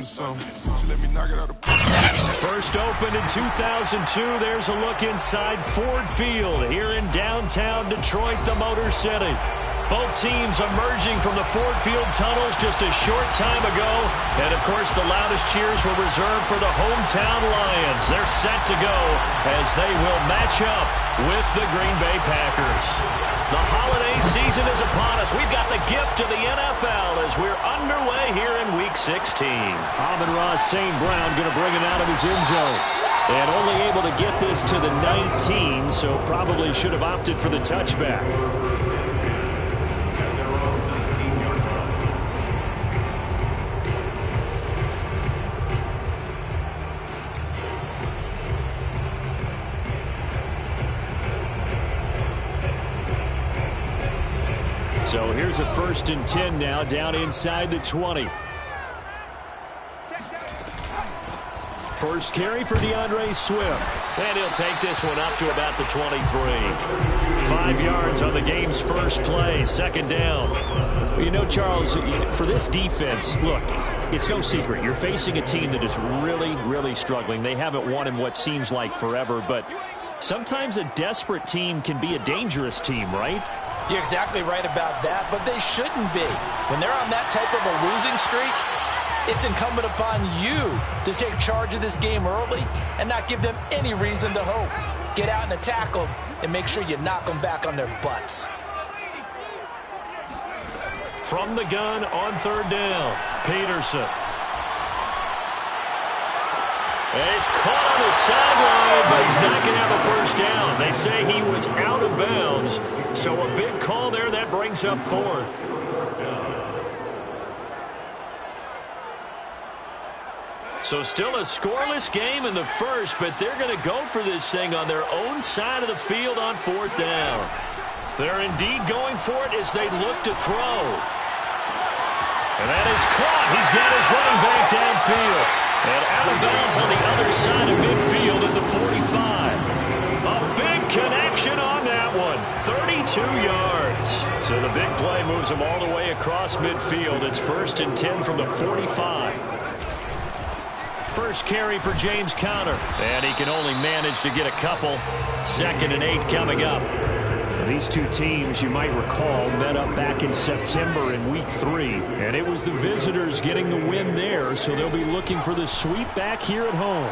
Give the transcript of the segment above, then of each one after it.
First opened in 2002. There's a look inside Ford Field here in downtown Detroit, the Motor City. Both teams emerging from the Ford Field tunnels just a short time ago. And, of course, the loudest cheers were reserved for the hometown Lions. They're set to go as they will match up with the Green Bay Packers. The holiday season is upon us. We've got the gift of the NFL as we're underway here in Week 16. Amon-Ra St. Brown going to bring it out of his end zone. And only able to get this to the 19, so probably should have opted for the touchback. So here's a 1st and 10 now, down inside the 20. First carry for DeAndre Swift. And he'll take this one up to about the 23. 5 yards on the game's first play, 2nd down. You know, Charles, for this defense, look, it's no secret. You're facing a team that is really, really struggling. They haven't won in what seems like forever, but sometimes a desperate team can be a dangerous team, right? You're exactly right about that, but they shouldn't be. When they're on that type of a losing streak, it's incumbent upon you to take charge of this game early and not give them any reason to hope. Get out and attack them and make sure you knock them back on their butts. From the gun on 3rd down, Peterson. And he's caught on the sideline, but he's not going to have a 1st down. They say he was out of bounds, so a big call there. That brings up 4th. So still a scoreless game in the first, but they're going to go for this thing on their own side of the field on 4th down. They're indeed going for it as they look to throw. And that is caught. He's got his running back downfield. And out of bounds on the other side of midfield at the 45. A big connection on that one. 32 yards. So the big play moves him all the way across midfield. It's 1st and 10 from the 45. First carry for James Conner. And he can only manage to get a couple. 2nd and 8 coming up. These two teams, you might recall, met up back in September in Week 3. And it was the visitors getting the win there, so they'll be looking for the sweep back here at home.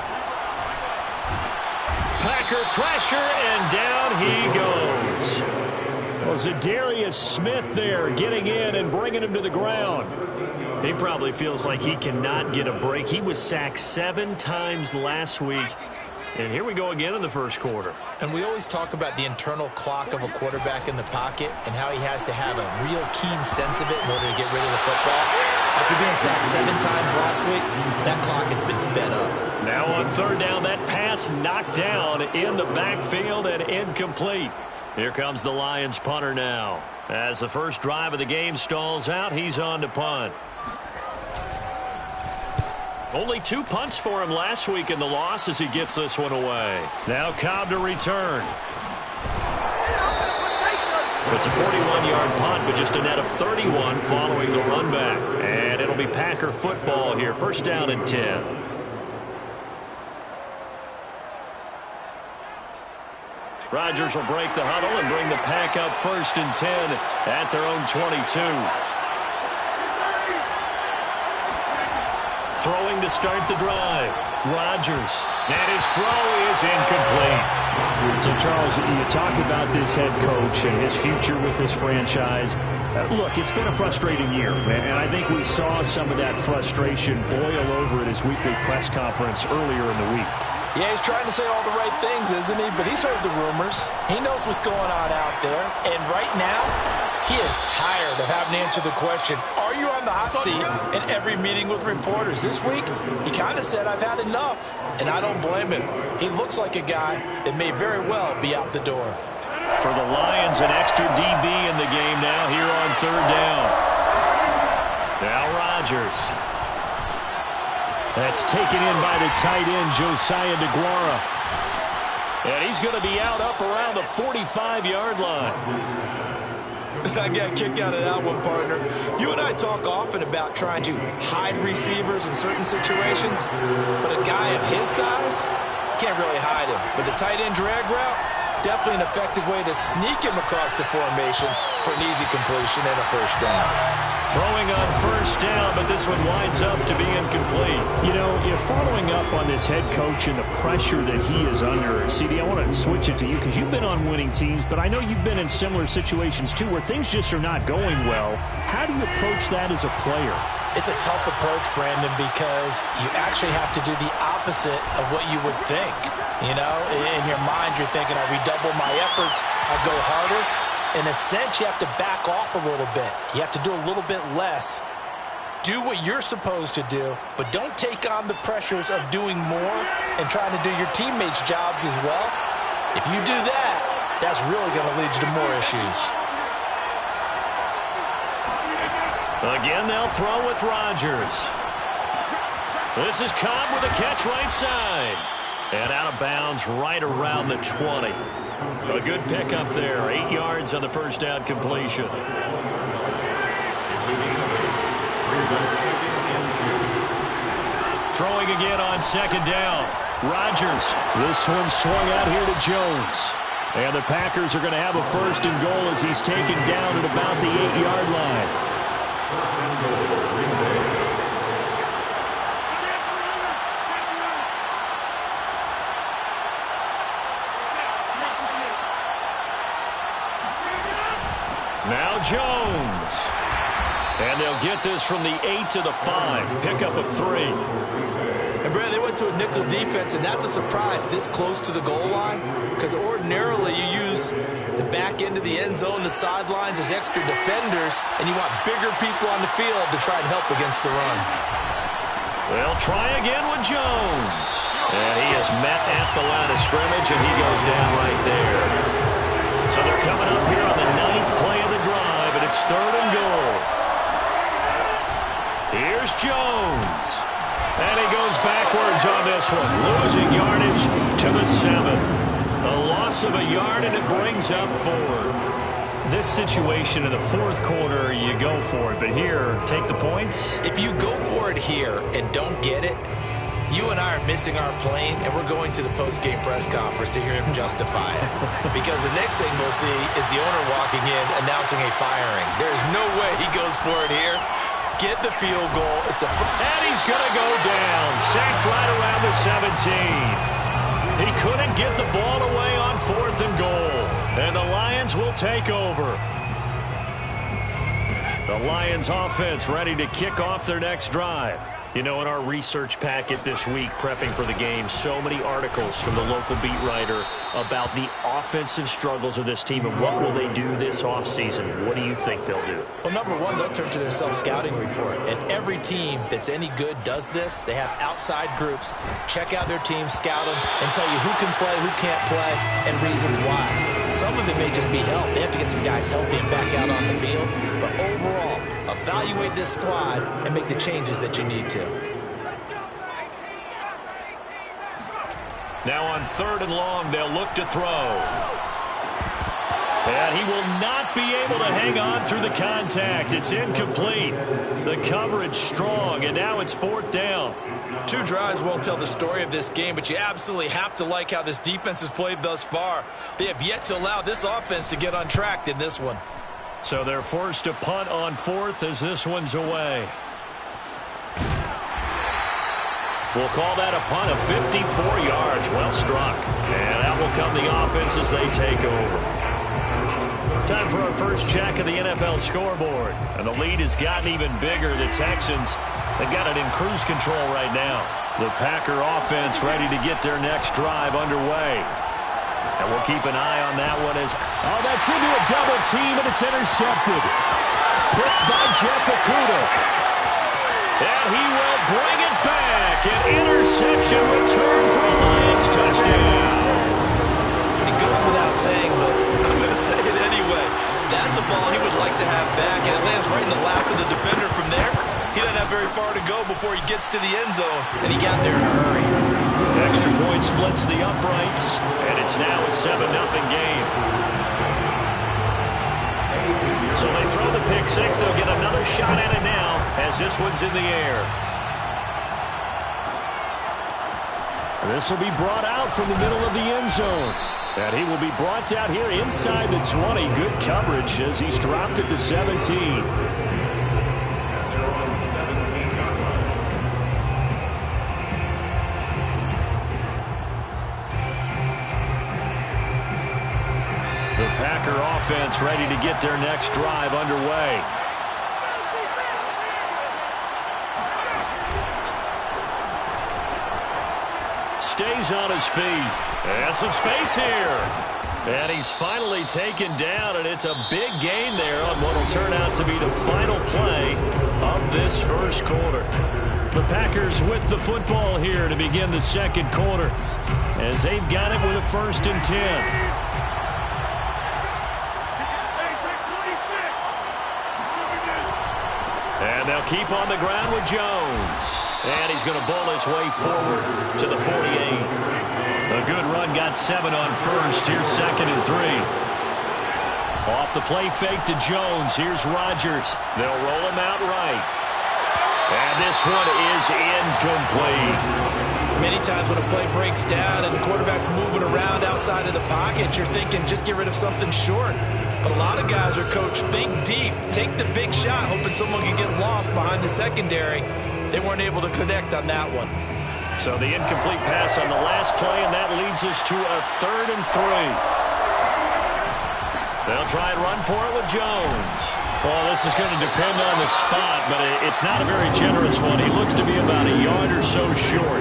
Packer pressure, and down he goes. Well, Zadarius Smith there getting in and bringing him to the ground. He probably feels like he cannot get a break. He was sacked 7 times last week. And here we go again in the first quarter. And we always talk about the internal clock of a quarterback in the pocket and how he has to have a real keen sense of it in order to get rid of the football. After being sacked 7 times last week, that clock has been sped up. Now on 3rd down, that pass knocked down in the backfield and incomplete. Here comes the Lions punter now. As the first drive of the game stalls out, he's on to punt. Only 2 punts for him last week in the loss as he gets this one away. Now Cobb to return. It's a 41-yard punt, but just a net of 31 following the run back. And it'll be Packer football here. 1st down and 10. Rodgers will break the huddle and bring the Pack up 1st and 10 at their own 22. Throwing to start the drive. Rodgers. And his throw is incomplete. So, Charles, you talk about this head coach and his future with this franchise. Look, it's been a frustrating year, and I think we saw some of that frustration boil over at his weekly press conference earlier in the week. Yeah, he's trying to say all the right things, isn't he? But he's heard the rumors. He knows what's going on out there. And right now, he is tired of having to answer the question, are you on the hot seat in every meeting with reporters? This week, he kind of said, I've had enough. And I don't blame him. He looks like a guy that may very well be out the door. For the Lions, an extra DB in the game now here on 3rd down. Now Rodgers. That's taken in by the tight end, Josiah DeGuara. And he's going to be out up around the 45-yard line. I got a kick out of that one, partner. You and I talk often about trying to hide receivers in certain situations, but a guy of his size can't really hide him. But the tight end drag route, definitely an effective way to sneak him across the formation for an easy completion and a first down. Throwing on first down, but this one winds up to be incomplete. You know, you're following up on this head coach and the pressure that he is under. CD, I want to switch it to you because you've been on winning teams, but I know you've been in similar situations too where things just are not going well. How do you approach that as a player? It's a tough approach, Brandon, because you actually have to do the opposite of what you would think. You know, in your mind, you're thinking, I redouble my efforts, I go harder. In a sense, you have to back off a little bit. You have to do a little bit less. Do what you're supposed to do, but don't take on the pressures of doing more and trying to do your teammates' jobs as well. If you do that, that's really going to lead you to more issues. Again, they'll throw with Rodgers. This is Cobb with a catch right side. And out of bounds right around the 20. A good pickup there. 8 yards on the first down completion. Throwing again on second down. Rodgers. This one swung out here to Jones. And the Packers are going to have a first and goal as he's taken down at about the 8-yard line. Now Jones. And they'll get this from the 8 to the 5. Pickup of 3. And, Brad, they went to a nickel defense, and that's a surprise this close to the goal line because ordinarily you use the back end of the end zone, the sidelines as extra defenders, and you want bigger people on the field to try and help against the run. They'll try again with Jones. And he is met at the line of scrimmage, and he goes down right there. So they're coming up here on the 9th play of the drive, and it's 3rd and goal. Here's Jones. And he goes backwards on this one, losing yardage to the 7. A loss of a yard, and it brings up 4th. This situation in the 4th quarter, you go for it. But here, take the points. If you go for it here and don't get it, you and I are missing our plane, and we're going to the post-game press conference to hear him justify it. Because the next thing we'll see is the owner walking in announcing a firing. There's no way he goes for it here. Get the field goal. And he's going to go down. Sacked right around the 17. He couldn't get the ball away on 4th and goal. And the Lions will take over. The Lions offense ready to kick off their next drive. You know, in our research packet this week, prepping for the game, so many articles from the local beat writer about the offensive struggles of this team and what will they do this offseason. What do you think they'll do? Well, number one, they'll turn to their self-scouting report. And every team that's any good does this. They have outside groups. Check out their team, scout them, and tell you who can play, who can't play, and reasons why. Some of it may just be health. They have to get some guys healthy and back out on the field. But overall, evaluate this squad and make the changes that you need to. Now on 3rd and long, they'll look to throw. And he will not be able to hang on through the contact. It's incomplete. The coverage strong, and now it's 4th down. 2 drives won't tell the story of this game, but you absolutely have to like how this defense has played thus far. They have yet to allow this offense to get untracked in this one. So they're forced to punt on 4th as this one's away. We'll call that a punt of 54 yards. Well struck. And that will come the offense as they take over. Time for our first check of the NFL scoreboard. And the lead has gotten even bigger. The Texans, they've got it in cruise control right now. The Packer offense ready to get their next drive underway. And we'll keep an eye on that one as... Oh, that's into a double team, and it's intercepted. Picked by Jeff Okudah. And he will bring it back. An interception return for a Lions touchdown. It goes without saying, but I'm going to say it anyway. That's a ball he would like to have back, and it lands right in the lap of the defender from there. He doesn't have very far to go before he gets to the end zone, and he got there in a hurry. Extra point splits the uprights, and it's now a 7-0 game. So they throw the pick six. They'll get another shot at it now as this one's in the air. This will be brought out from the middle of the end zone. And he will be brought down here inside the 20. Good coverage as he's dropped at the 17. The Packer offense ready to get their next drive underway. Stays on his feet. And some space here. And he's finally taken down, and it's a big gain there on what will turn out to be the final play of this first quarter. The Packers with the football here to begin the second quarter as they've got it with a 1st and 10. And they'll keep on the ground with Jones. And he's going to bowl his way forward to the 48. A good run, got 7 on first. Here's 2nd and 3. Off the play fake to Jones. Here's Rodgers. They'll roll him out right. And this one is incomplete. Many times when a play breaks down and the quarterback's moving around outside of the pocket, you're thinking just get rid of something short. But a lot of guys are coached, think deep, take the big shot, hoping someone can get lost behind the secondary. They weren't able to connect on that one. So the incomplete pass on the last play, and that leads us to a 3rd and 3. They'll try and run for it with Jones. Well, this is going to depend on the spot, but it's not a very generous one. He looks to be about a yard or so short.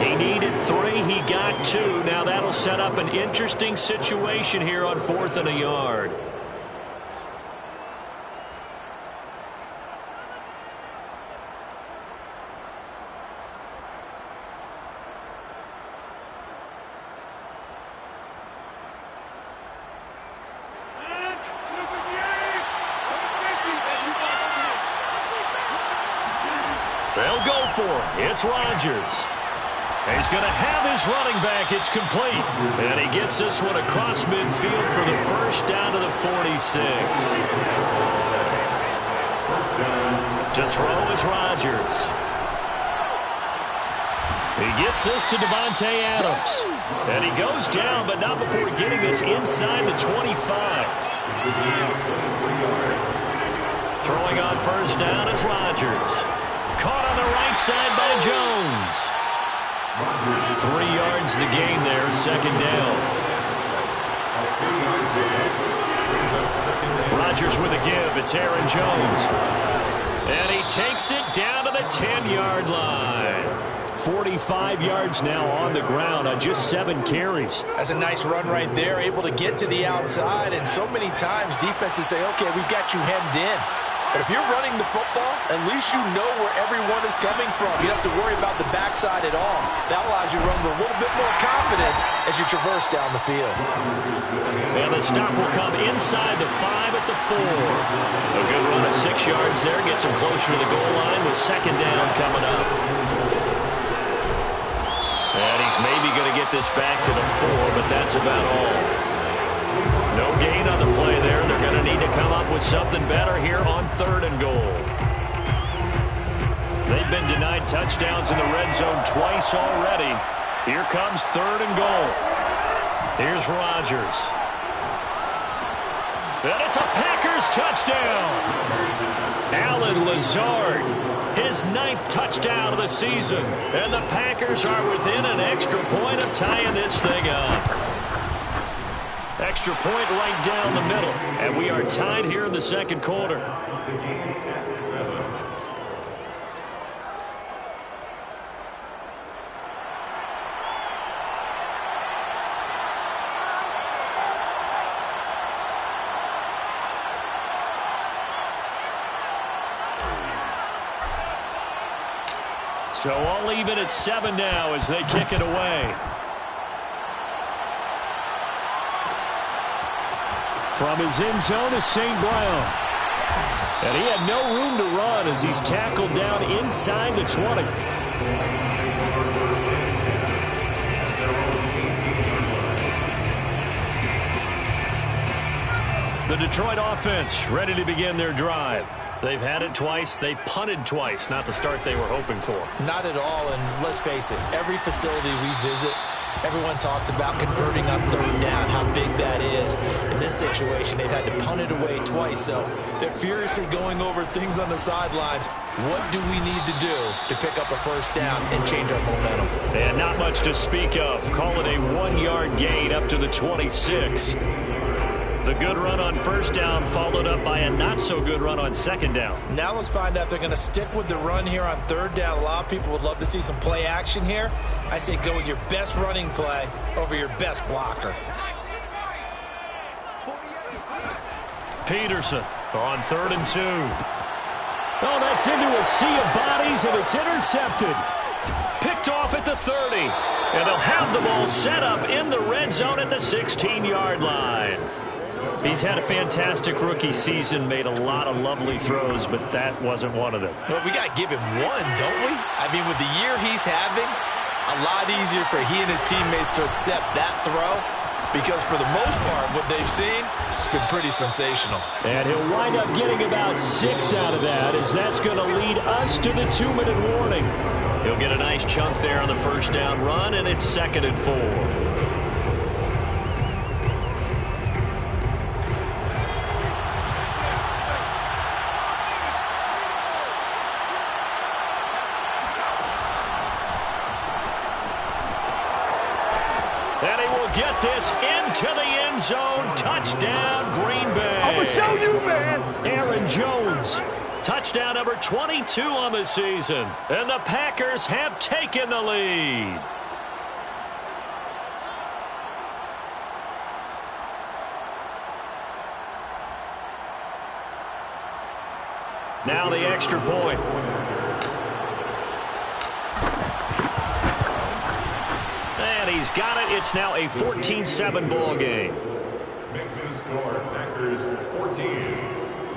He needed 3. He got 2. Now that'll set up an interesting situation here on 4th and a yard. They'll go for it. It's Rodgers. He's going to have his running back. It's complete. And he gets this one across midfield for the first down to the 46. To throw is Rodgers. He gets this to Davante Adams. And he goes down, but not before getting this inside the 25. Throwing on first down is Rodgers. Caught on the right side by Jones. 3 yards the gain there, 2nd down. Rodgers with a give. It's Aaron Jones. And he takes it down to the 10-yard line. 45 yards now on the ground on just 7 carries. That's a nice run right there, able to get to the outside. And so many times defenses say, okay, we've got you hemmed in. But if you're running the football, at least you know where everyone is coming from. You don't have to worry about the backside at all. That allows you to run with a little bit more confidence as you traverse down the field. And the stop will come inside the 5 at the 4. A good run of 6 yards there. Gets him closer to the goal line with 2nd down coming up. And he's maybe going to get this back to the 4, but that's about all. No gain on the play there. They're going to need to come up with something better here on 3rd and goal. They've been denied touchdowns in the red zone twice already. Here comes 3rd and goal. Here's Rodgers. And it's a Packers touchdown. Allen Lazard, his 9th touchdown of the season. And the Packers are within an extra point of tying this thing up. Extra point right down the middle. And we are tied here in the 2nd quarter. So all even at 7 now as they kick it away. From his end zone is St. Brown. And he had no room to run as he's tackled down inside the 20. The Detroit offense ready to begin their drive. They've had it twice. They've punted twice. Not the start they were hoping for. Not at all, and let's face it, every facility we visit, everyone talks about converting on third down, how big that is. In this situation, they've had to punt it away twice, so they're furiously going over things on the sidelines. What do we need to do to pick up a first down and change our momentum? And not much to speak of. Call it a 1-yard gain up to the 26. The good run on first down followed up by a not-so-good run on second down. Now let's find out if they're going to stick with the run here on third down. A lot of people would love to see some play action here. I say go with your best running play over your best blocker. Peterson on 3rd and 2. Oh, that's into a sea of bodies, and it's intercepted. Picked off at the 30. And they'll have the ball set up in the red zone at the 16-yard line. He's had a fantastic rookie season, made a lot of lovely throws, but that wasn't one of them. Well, we got to give him one, don't we? I mean, with the year he's having, a lot easier for he and his teammates to accept that throw because for the most part, what they've seen, it's been pretty sensational. And he'll wind up getting about 6 out of that, as that's going to lead us to the 2-minute warning. He'll get a nice chunk there on the first down run, and it's 2nd and 4. And he will get this into the end zone. Touchdown, Green Bay. I'm going to show you, man. Aaron Jones. Touchdown number 22 on the season. And the Packers have taken the lead. Now the extra point. And he's got it. It's now a 14-7 ball game. Makes the score Packers 14,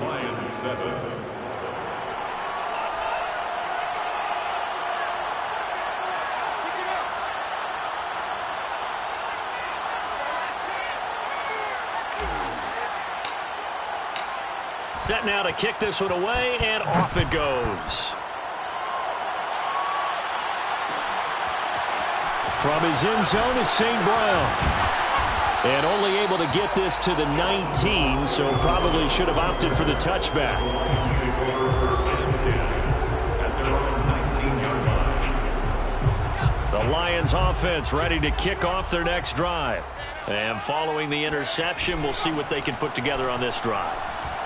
Lions 7. Set now to kick this one away, and off it goes. From his end zone is St. Brown. And only able to get this to the 19, so probably should have opted for the touchback. The Lions offense ready to kick off their next drive. And following the interception, we'll see what they can put together on this drive.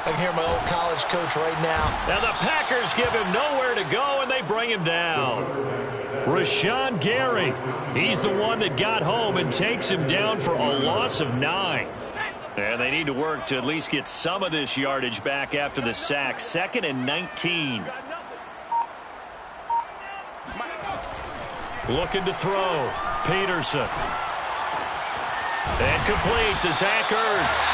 I can hear my old college coach right now. Now the Packers give him nowhere to go, and they bring him down. Rashawn Gary, he's the one that got home and takes him down for a loss of 9. And they need to work to at least get some of this yardage back after the sack. 2nd and 19. Looking to throw. Peterson. And complete to Zach Ertz.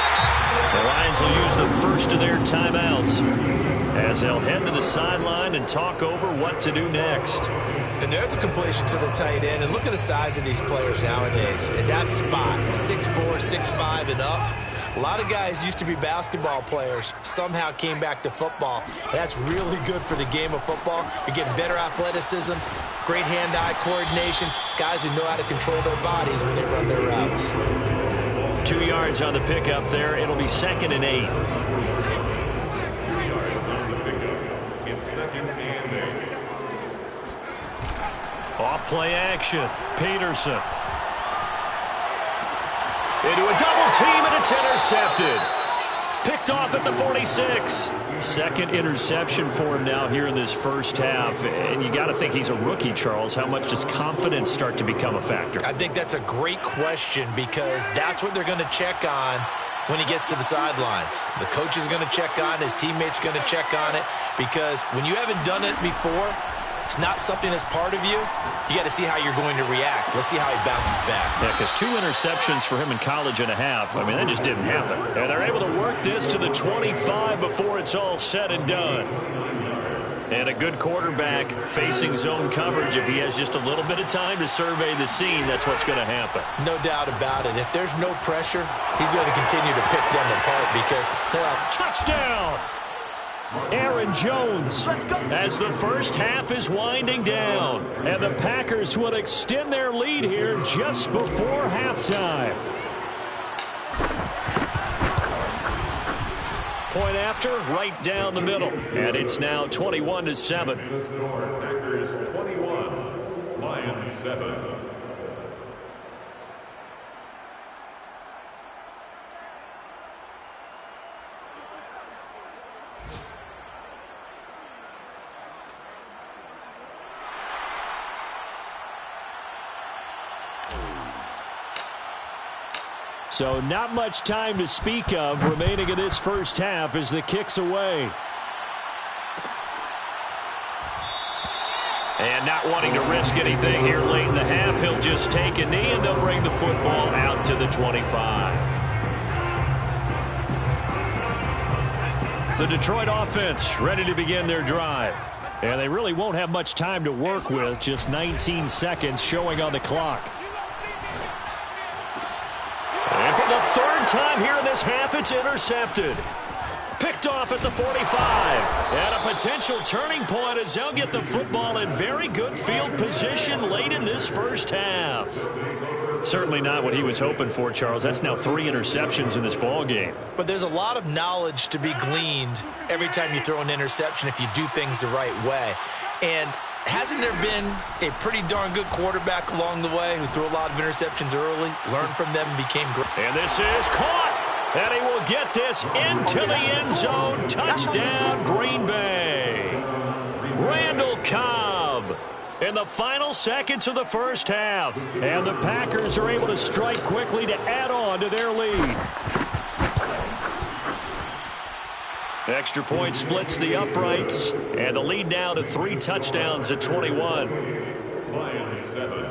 The Lions will use the first of their timeouts as they'll head to the sideline and talk over what to do next. And there's a completion to the tight end. And look at the size of these players nowadays. At that spot, 6'4", 6'5", and up. A lot of guys used to be basketball players, somehow came back to football. That's really good for the game of football. You're getting better athleticism, great hand-eye coordination, guys who know how to control their bodies when they run their routes. 2 yards on the pickup there. It'll be 2nd and 8. 2 yards on the pickup. It's 2nd and 8. Off play action. Peterson. Into a double team, and it's intercepted. Picked off at the 46. Second interception for him now here in this first half. And you got to think he's a rookie, Charles. How much does confidence start to become a factor? I think that's a great question because that's what they're going to check on when he gets to the sidelines. The coach is going to check on it. His teammates are going to check on it because when you haven't done it before, it's not something that's part of you. You got to see how you're going to react. Let's see how he bounces back. Yeah, because 2 interceptions for him in college and a half. I mean, that just didn't happen. And they're able to work this to the 25 before it's all said and done. And a good quarterback facing zone coverage, if he has just a little bit of time to survey the scene, that's what's going to happen. No doubt about it. If there's no pressure, he's going to continue to pick them apart because they'll have touchdown. Aaron Jones as the first half is winding down. And the Packers will extend their lead here just before halftime. Point after, right down the middle. And it's now 21-7. Packers 21, Lions 7. So not much time to speak of remaining in this first half as the kick's away. And not wanting to risk anything here late in the half, he'll just take a knee and they'll bring the football out to the 25. The Detroit offense ready to begin their drive. And they really won't have much time to work with, just 19 seconds showing on the clock. And for the third time here in this half, it's intercepted. Picked off at the 45. And a potential turning point as they'll get the football in very good field position late in this first half. Certainly not what he was hoping for, Charles. That's now 3 interceptions in this ball game. But there's a lot of knowledge to be gleaned every time you throw an interception if you do things the right way. And hasn't there been a pretty darn good quarterback along the way who threw a lot of interceptions early, learned from them, and became great? And this is caught. And he will get this into the end zone. Touchdown, Green Bay. Randall Cobb in the final seconds of the first half. And the Packers are able to strike quickly to add on to their lead. Extra point splits the uprights. And the lead now to 3 touchdowns at 21. Lions 7.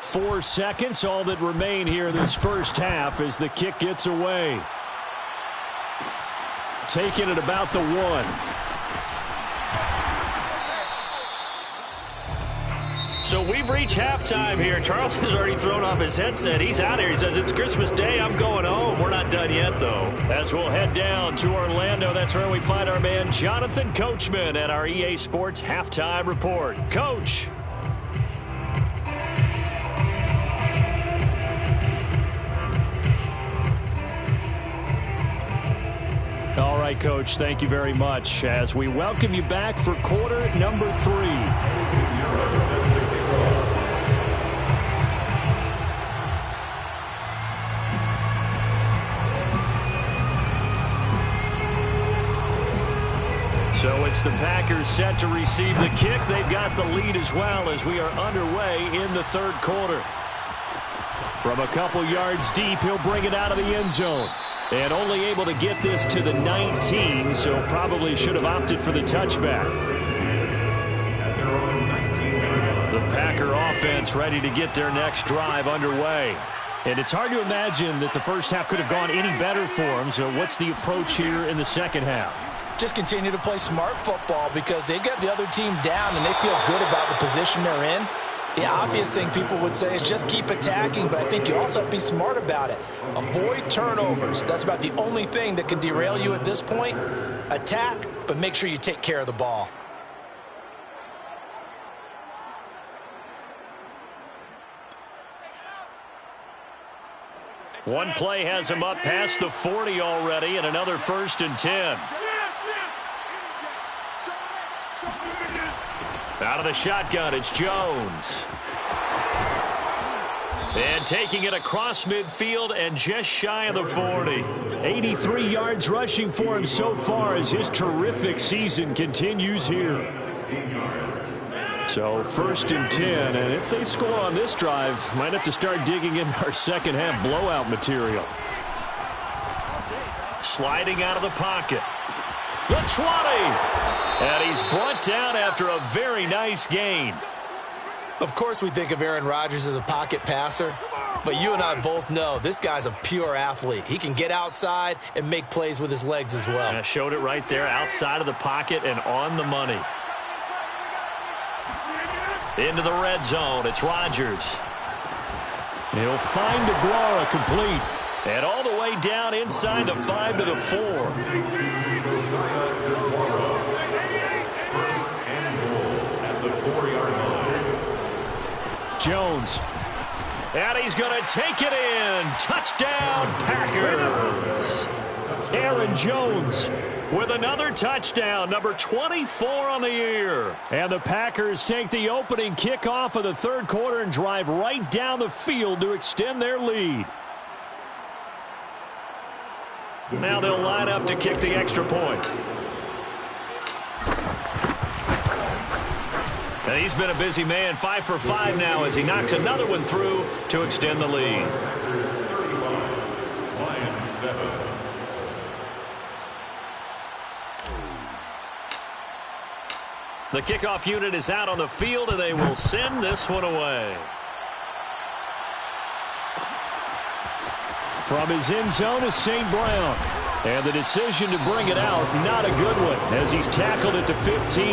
Four seconds, all that remain here in this first half as the kick gets away. Taking it about the 1. So we've reached halftime here. Charles has already thrown off his headset. He's out here. He says, it's Christmas Day. I'm going home. We're not done yet, though. As we'll head down to Orlando, that's where we find our man Jonathan Coachman at our EA Sports Halftime Report. Coach. All right, Coach, thank you very much as we welcome you back for quarter number 3. So it's the Packers set to receive the kick. They've got the lead as well as we are underway in the third quarter. From a couple yards deep, he'll bring it out of the end zone. And only able to get this to the 19, so probably should have opted for the touchback. The Packer offense ready to get their next drive underway. And it's hard to imagine that the first half could have gone any better for them. So what's the approach here in the second half? Just continue to play smart football because they got the other team down and they feel good about the position they're in. The obvious thing people would say is just keep attacking, but I think you also have to be smart about it. Avoid turnovers. That's about the only thing that can derail you at this point. Attack, but make sure you take care of the ball. One play has him up past the 40 already, and another 1st and 10. Out of the shotgun, it's Jones. And taking it across midfield and just shy of the 40. 83 yards rushing for him so far as his terrific season continues here. So 1st and 10, and if they score on this drive, might have to start digging in our second half blowout material. Sliding out of the pocket. The 20. And he's brought down after a very nice gain. Of course we think of Aaron Rodgers as a pocket passer, but you and I both know this guy's a pure athlete. He can get outside and make plays with his legs as well. I showed it right there, outside of the pocket and on the money. Into the red zone, it's Rodgers. He'll find DeGuara complete. And all the way down inside the 5 to the 4. First and goal at the 4-yard line. Jones. And he's going to take it in. Touchdown, Packers. Aaron Jones with another touchdown, number 24 on the year. And the Packers take the opening kickoff of the third quarter and drive right down the field to extend their lead. Now they'll line up to kick the extra point. And he's been a busy man, 5 for 5 now as he knocks another one through to extend the lead. Lions 7. The kickoff unit is out on the field, and they will send this one away. From his end zone is St. Brown. And the decision to bring it out, not a good one, as he's tackled at the 15.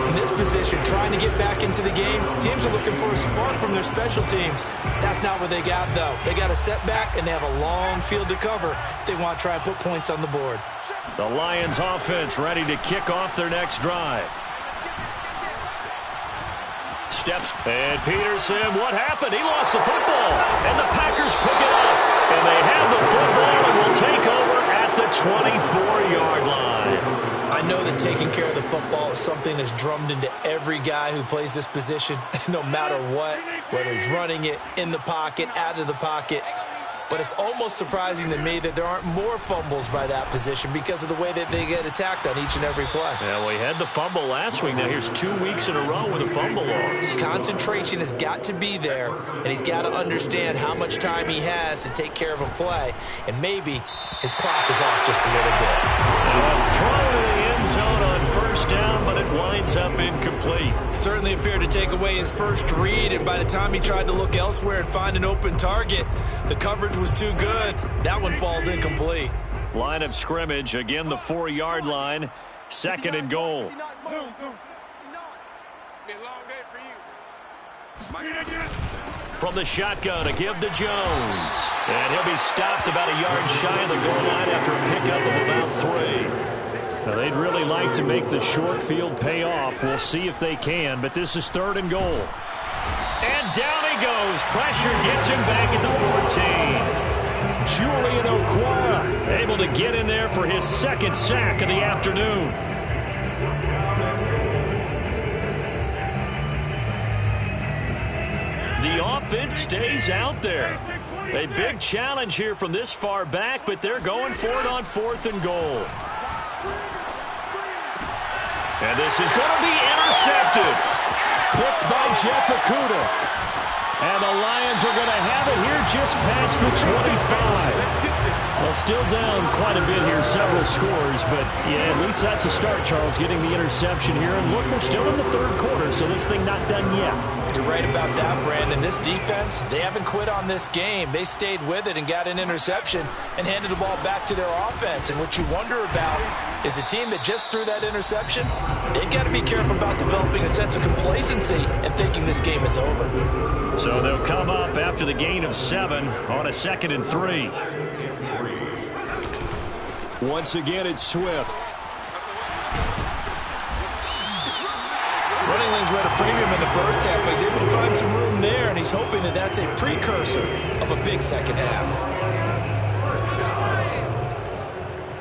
In this position, trying to get back into the game, teams are looking for a spark from their special teams. That's not what they got, though. They got a setback, and they have a long field to cover if they want to try and put points on the board. The Lions offense ready to kick off their next drive. Steps, and Peterson, what happened? He lost the football, and the Packers pick it up, and they have the football and will take over at the 24-yard line. I know that taking care of the football is something that's drummed into every guy who plays this position, no matter what, whether he's running it, in the pocket, out of the pocket. But it's almost surprising to me that there aren't more fumbles by that position because of the way that they get attacked on each and every play. Yeah, we had the fumble last week. Now here's 2 weeks in a row with a fumble loss. Concentration has got to be there, and he's got to understand how much time he has to take care of a play, and maybe his clock is off just a little bit. Throw to the end zone on first down, but it winds up incomplete. Certainly appeared to take away his first read, and by the time he tried to look elsewhere and find an open target, the coverage was too good. That one falls incomplete. Line of scrimmage, again the 4-yard line, 2nd and goal. From the shotgun, a give to Jones. And he'll be stopped about a yard shy of the goal line after a pickup of about 3. Now, they'd really like to make the short field pay off. We'll see if they can, but this is 3rd and goal. And down he goes. Pressure gets him back at the 14. Julian Okwara able to get in there for his 2nd sack of the afternoon. The offense stays out there. A big challenge here from this far back, but they're going for it on 4th and goal. And this is going to be intercepted. Picked by Jeff Okudah. And the Lions are going to have it here just past the 25. Well, still down quite a bit here, several scores, but yeah, at least that's a start, Charles, getting the interception here. And look, we're still in the 3rd quarter, so this thing not done yet. You're right about that, Brandon. This defense, they haven't quit on this game. They stayed with it and got an interception and handed the ball back to their offense. And what you wonder about is the team that just threw that interception, they've got to be careful about developing a sense of complacency and thinking this game is over. So they'll come up after the gain of 7 on a 2nd and 3. Once again, it's Swift. Running lanes were at a premium in the first half, but he's able to find some room there, and he's hoping that that's a precursor of a big second half.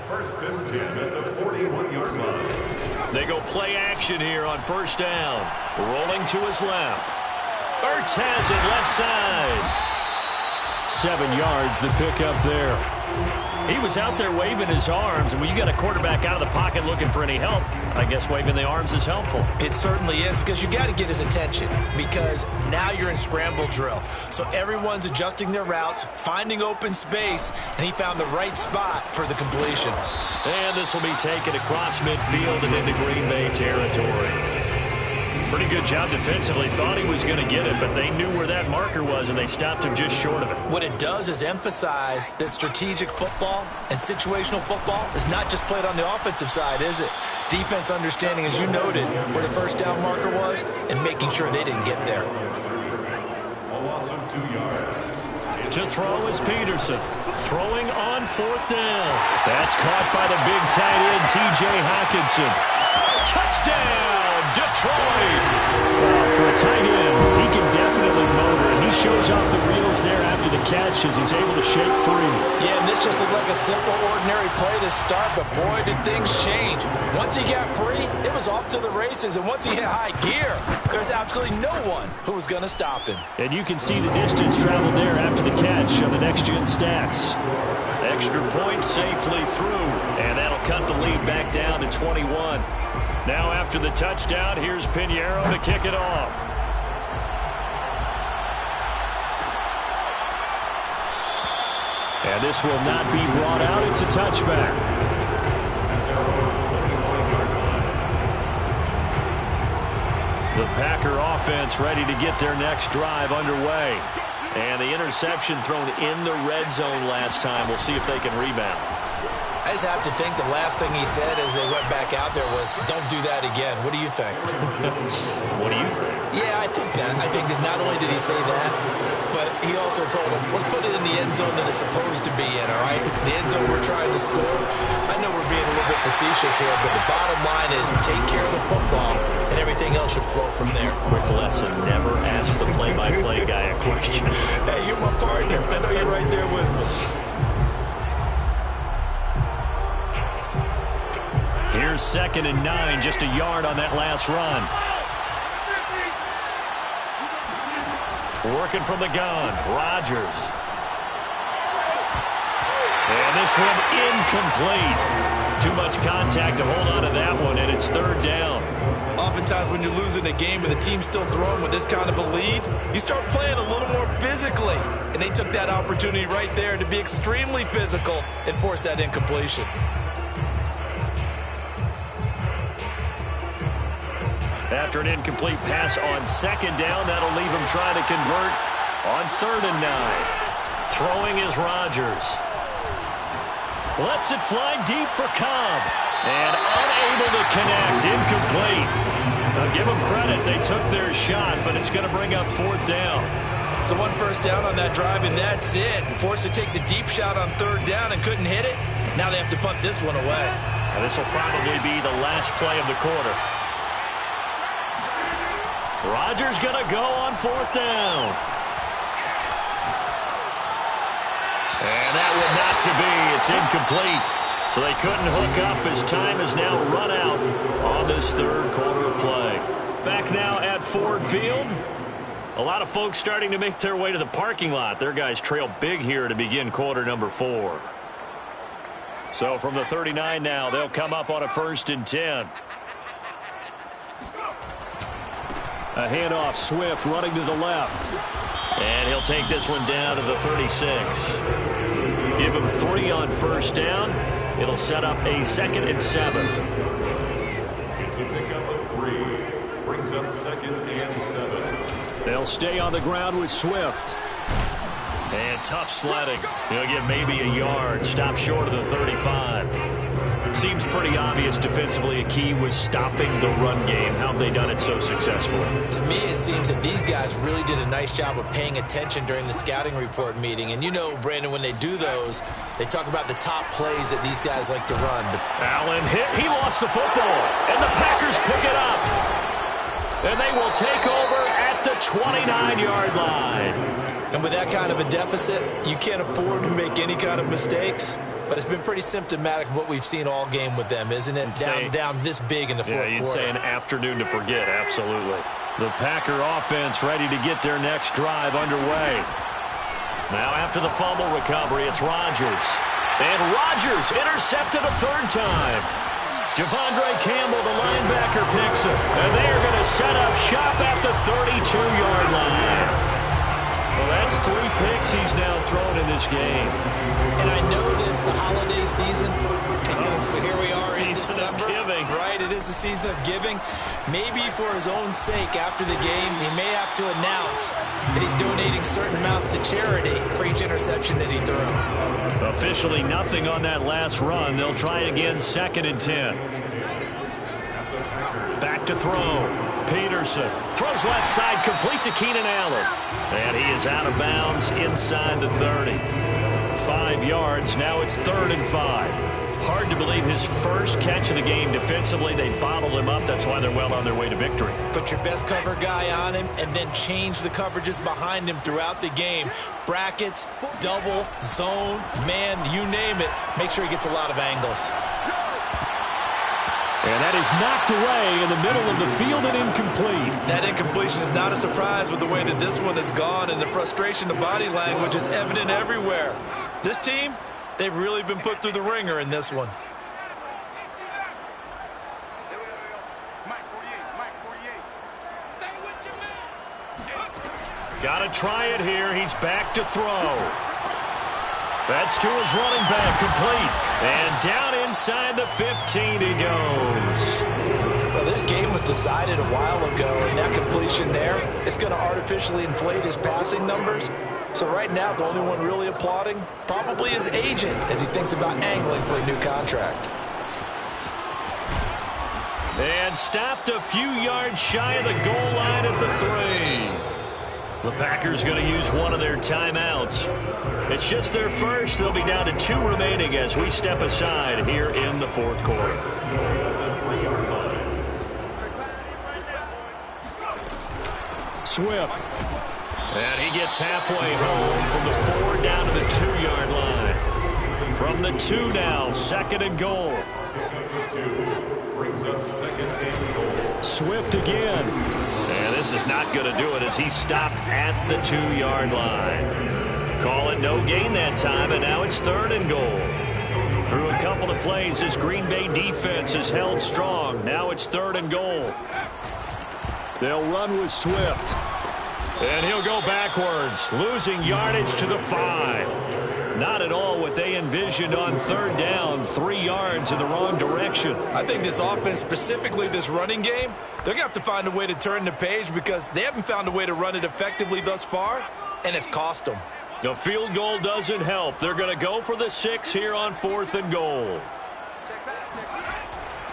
1st and 10 at the 41-yard line. They go play action here on 1st down. Rolling to his left. Ertz has it left side. 7 yards, the pickup there. He was out there waving his arms, and when you got a quarterback out of the pocket looking for any help, I guess waving the arms is helpful. It certainly is, because you got to get his attention, because now you're in scramble drill. So everyone's adjusting their routes, finding open space, and he found the right spot for the completion. And this will be taken across midfield and into Green Bay territory. Pretty good job defensively. Thought he was going to get it, but they knew where that marker was, and they stopped him just short of it. What it does is emphasize that strategic football and situational football is not just played on the offensive side, is it? Defense understanding, as you noted, where the first down marker was and making sure they didn't get there. A loss of 2 yards. To throw is Peterson. Throwing on 4th down. That's caught by the big tight end, T.J. Hockenson. Touchdown, Detroit! For a tight end, he can definitely motor, and he shows off the reels there after the catch as he's able to shake free. Yeah, and this just looked like a simple, ordinary play to start, but boy, did things change. Once he got free, it was off to the races, and once he hit high gear, there's absolutely no one who was going to stop him. And you can see the distance traveled there after the catch on the next-gen stats. Extra point safely through, and that'll cut the lead back down to 21. Now after the touchdown, here's Pinheiro to kick it off. And this will not be brought out. It's a touchback. The Packer offense ready to get their next drive underway. And the interception thrown in the red zone last time. We'll see if they can rebound. I just have to think the last thing he said as they went back out there was, don't do that again. What do you think? What do you think? Yeah, I think that. I think that not only did he say that, but he also told him, let's put it in the end zone that it's supposed to be in, all right? The end zone we're trying to score. I know we're being a little bit facetious here, but the bottom line is take care of the football, and everything else should flow from there. Quick lesson, never ask the play-by-play guy a question. Hey, you're my partner. I know you're right there with me. Here's 2nd and 9, just a yard on that last run. Working from the gun, Rodgers. And this one incomplete. Too much contact to hold on to that one, and it's 3rd down. Oftentimes when you're losing a game and the team's still throwing with this kind of a lead, you start playing a little more physically. And they took that opportunity right there to be extremely physical and force that incompletion. After an incomplete pass on 2nd down, that'll leave him trying to convert on 3rd and 9. Throwing is Rodgers. Lets it fly deep for Cobb. And unable to connect. Incomplete. Now give them credit. They took their shot, but it's going to bring up 4th down. So 1 first down on that drive, and that's it. Forced to take the deep shot on 3rd down and couldn't hit it. Now they have to punt this one away. And this will probably be the last play of the quarter. Rodgers going to go on 4th down. And that would not to be. It's incomplete. So they couldn't hook up as time is now run out on this 3rd quarter of play. Back now at Ford Field. A lot of folks starting to make their way to the parking lot. Their guys trail big here to begin quarter number 4. So from the 39 now, they'll come up on a 1st and 10. A handoff, Swift running to the left. And he'll take this one down to the 36. Give him 3 on 1st down. It'll set up a 2nd and 7. It's a pickup of 3. Brings up 2nd and 7. They'll stay on the ground with Swift. And tough sledding. He'll get maybe a yard. Stop short of the 35. Seems pretty obvious defensively a key was stopping the run game. How have they done it so successfully? To me, it seems that these guys really did a nice job of paying attention during the scouting report meeting. And you know, Brandon, when they do those, they talk about the top plays that these guys like to run. Allen hit. He lost the football. And the Packers pick it up. And they will take over at the 29-yard line. And with that kind of a deficit, you can't afford to make any kind of mistakes. But it's been pretty symptomatic of what we've seen all game with them, isn't it? Down this big in the fourth quarter. Yeah, you'd say an afternoon to forget, absolutely. The Packer offense ready to get their next drive underway. Now after the fumble recovery, it's Rodgers. And Rodgers intercepted a third time. Devondre Campbell, the linebacker, picks him. And they're going to set up shop at the 32-yard line. Well, that's 3 picks he's now thrown in this game. And I know this, the holiday season, because here we are in December. December. Giving. Right, it is the season of giving. Maybe for his own sake, after the game, he may have to announce that he's donating certain amounts to charity for each interception that he threw. Officially nothing on that last run. They'll try again, 2nd and 10. Back to throw. Peterson throws left side, complete to Keenan Allen. And he is out of bounds inside the 30. 5 yards, now it's 3rd and 5. Hard to believe his first catch of the game defensively. They bottled him up. That's why they're well on their way to victory. Put your best cover guy on him and then change the coverages behind him throughout the game. Brackets, double, zone, man, you name it. Make sure he gets a lot of angles. And that is knocked away in the middle of the field and incomplete. That incompletion is not a surprise with the way that this one has gone, and the frustration, the body language is evident everywhere. This team, they've really been put through the ringer in this one. Got to try it here. He's back to throw. That's to his running back, complete. And down inside the 15 he goes. Well, this game was decided a while ago, and that completion there is going to artificially inflate his passing numbers. So right now, the only one really applauding probably his agent as he thinks about angling for a new contract. And stopped a few yards shy of the goal line at the 3. The Packers going to use one of their timeouts. It's just their first. They'll be down to 2 remaining as we step aside here in the 4th quarter. Swift. And he gets halfway home from the 4 down to the 2-yard line. From the 2 now, 2nd and goal. Brings up 2nd and goal. Swift again. And this is not going to do it as he stopped at the 2-yard line. Call it no gain that time, and now it's 3rd and goal. Through a couple of plays, this Green Bay defense is held strong. Now it's 3rd and goal. They'll run with Swift. And he'll go backwards, losing yardage to the 5. Not at all what they envisioned on 3rd down, 3 yards in the wrong direction. I think this offense, specifically this running game, they're going to have to find a way to turn the page because they haven't found a way to run it effectively thus far, and it's cost them. The field goal doesn't help. They're going to go for the 6 here on 4th and goal.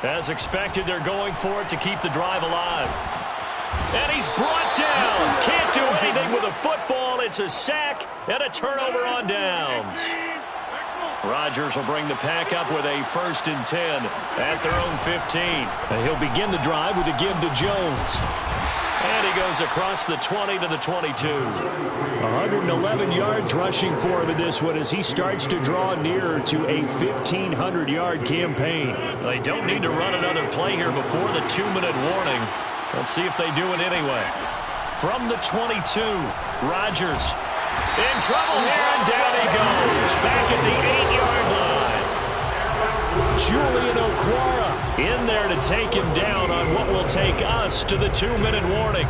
As expected, they're going for it to keep the drive alive. And he's brought down. Can't do anything with a football. It's a sack and a turnover on downs. Rodgers will bring the pack up with a 1st and 10 at their own 15. And he'll begin the drive with a give to Jones. And he goes across the 20 to the 22. 111 yards rushing for him in this one as he starts to draw nearer to a 1,500-yard campaign. They don't need to run another play here before the 2-minute warning. Let's see if they do it anyway. From the 22, Rodgers in trouble here, and down he goes. Back at the 8-yard line. Julian Okwara in there to take him down on what will take us to the 2-minute warning.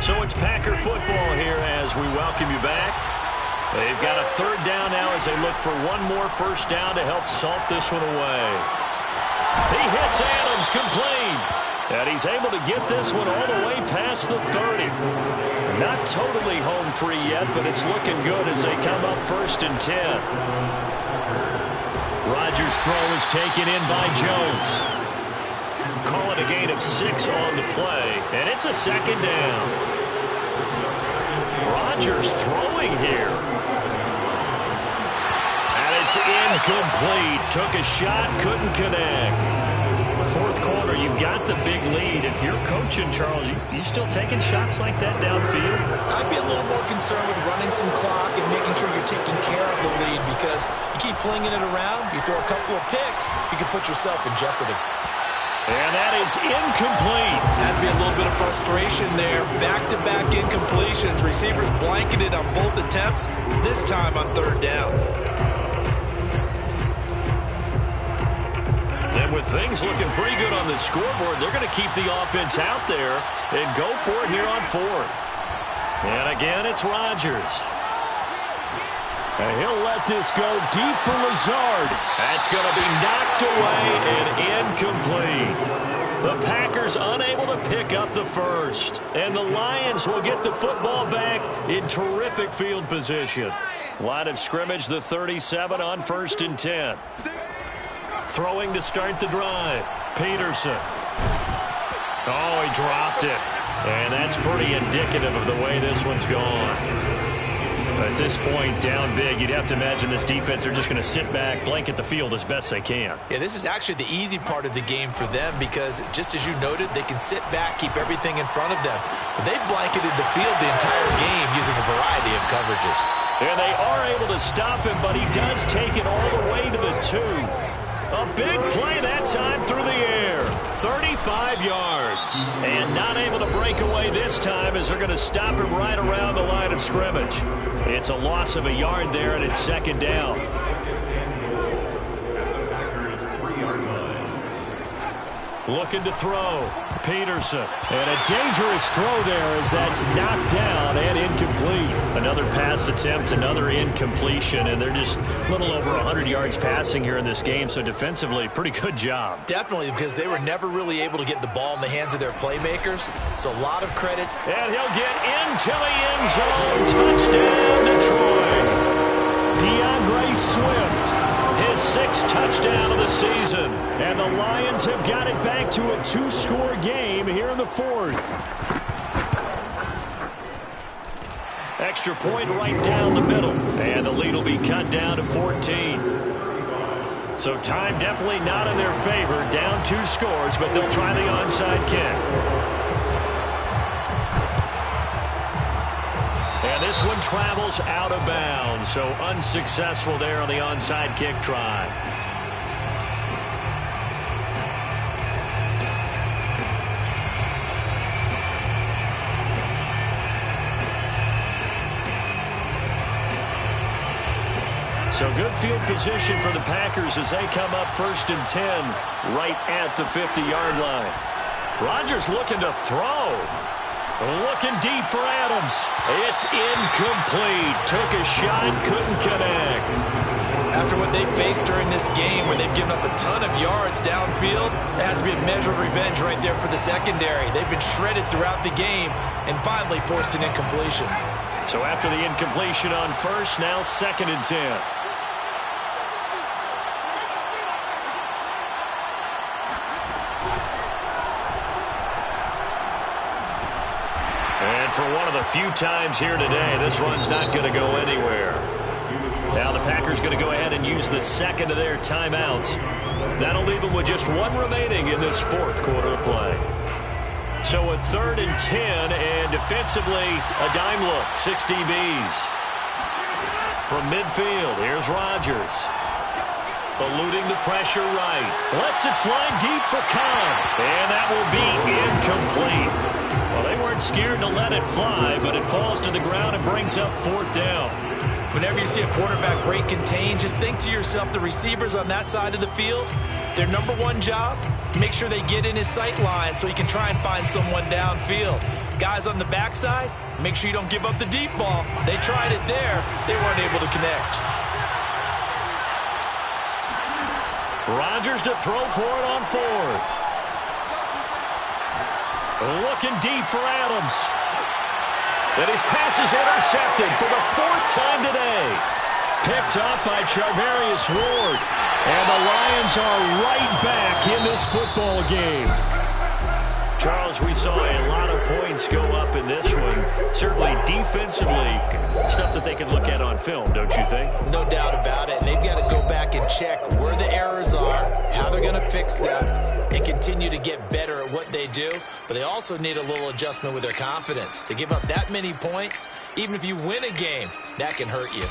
So it's Packer football here as we welcome you back. They've got a 3rd down now as they look for one more 1st down to help salt this one away. He hits Adams complete. And he's able to get this one all the way past the 30. Not totally home free yet, but it's looking good as they come up 1st and 10. Rodgers' throw is taken in by Jones. Call it a gain of 6 on the play, and it's a 2nd down. Rodgers throwing here. And it's incomplete. Took a shot, couldn't connect. 4th quarter, you've got the big lead. If you're coaching, Charles, you still taking shots like that downfield? I'd be a little more concerned with running some clock and making sure you're taking care of the lead because you keep flinging it around, you throw a couple of picks, you can put yourself in jeopardy. And that is incomplete. Has to be a little bit of frustration there. Back-to-back incompletions. Receivers blanketed on both attempts, this time on third down. And with things looking pretty good on the scoreboard, they're going to keep the offense out there and go for it here on fourth. And again, it's Rodgers. And he'll let this go deep for Lazard. That's going to be knocked away and incomplete. The Packers unable to pick up the first. And the Lions will get the football back in terrific field position. Line of scrimmage, the 37 on 1st and 10. Throwing to start the drive. Peterson. Oh, he dropped it. And that's pretty indicative of the way this one's gone. At this point, down big, you'd have to imagine this defense are just going to sit back, blanket the field as best they can. Yeah, this is actually the easy part of the game for them because, just as you noted, they can sit back, keep everything in front of them. But they've blanketed the field the entire game using a variety of coverages. And they are able to stop him, but he does take it all the way to the 2. A big play that time through the air. 35 yards. And not able to break away this time as they're going to stop him right around the line of scrimmage. It's a loss of a yard there, and it's 2nd down. Looking to throw. Peterson. And a dangerous throw there as that's knocked down and incomplete. Another pass attempt, another incompletion, and they're just a little over 100 yards passing here in this game, so defensively, pretty good job. Definitely, because they were never really able to get the ball in the hands of their playmakers, so a lot of credit. And he'll get into the end zone. Touchdown, Detroit. DeAndre Swift. His 6th touchdown of the season. And the Lions have got it back to a 2-score game here in the 4th. Extra point right down the middle. And the lead will be cut down to 14. So time definitely not in their favor. Down 2 scores, but they'll try the onside kick. And this one travels out of bounds, so unsuccessful there on the onside kick try. So good field position for the Packers as they come up 1st and 10 right at the 50-yard line. Rodgers looking to throw. Looking deep for Adams. It's incomplete. Took a shot, couldn't connect. After what they faced during this game where they've given up a ton of yards downfield, there has to be a measure of revenge right there for the secondary. They've been shredded throughout the game and finally forced an incompletion. So after the incompletion on 1st, now 2nd and 10. And for one of the few times here today, this run's not going to go anywhere. Now the Packers going to go ahead and use the 2nd of their timeouts. That'll leave them with just 1 remaining in this 4th quarter of play. So a 3rd and 10, and defensively, a dime look, 6 DBs. From midfield, here's Rodgers. Eluding the pressure right. Lets it fly deep for Cobb. And that will be incomplete. Well, they weren't scared to let it fly, but it falls to the ground and brings up 4th down. Whenever you see a quarterback break contain, just think to yourself, the receivers on that side of the field, their number 1 job, make sure they get in his sight line so he can try and find someone downfield. Guys on the backside, make sure you don't give up the deep ball. They tried it there. They weren't able to connect. Rodgers to throw for it on 4th. Looking deep for Adams. And his pass is intercepted for the 4th time today. Picked up by Charvarius Ward. And the Lions are right back in this football game. Charles, we saw a lot of points go up in this one. Certainly defensively, stuff that they can look at on film, don't you think? No doubt about it. They've got to go back and check where the errors are, how they're going to fix them, and continue to get better at what they do. But they also need a little adjustment with their confidence. To give up that many points, even if you win a game, that can hurt you.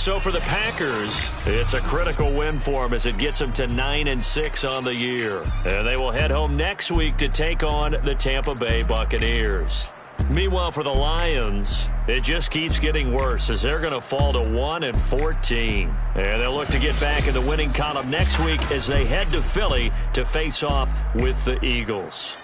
So for the Packers, it's a critical win for them as it gets them to 9-6 on the year. And they will head home next week to take on the Tampa Bay Buccaneers. Meanwhile, for the Lions, it just keeps getting worse as they're going to fall to 1-14. And they'll look to get back in the winning column next week as they head to Philly to face off with the Eagles.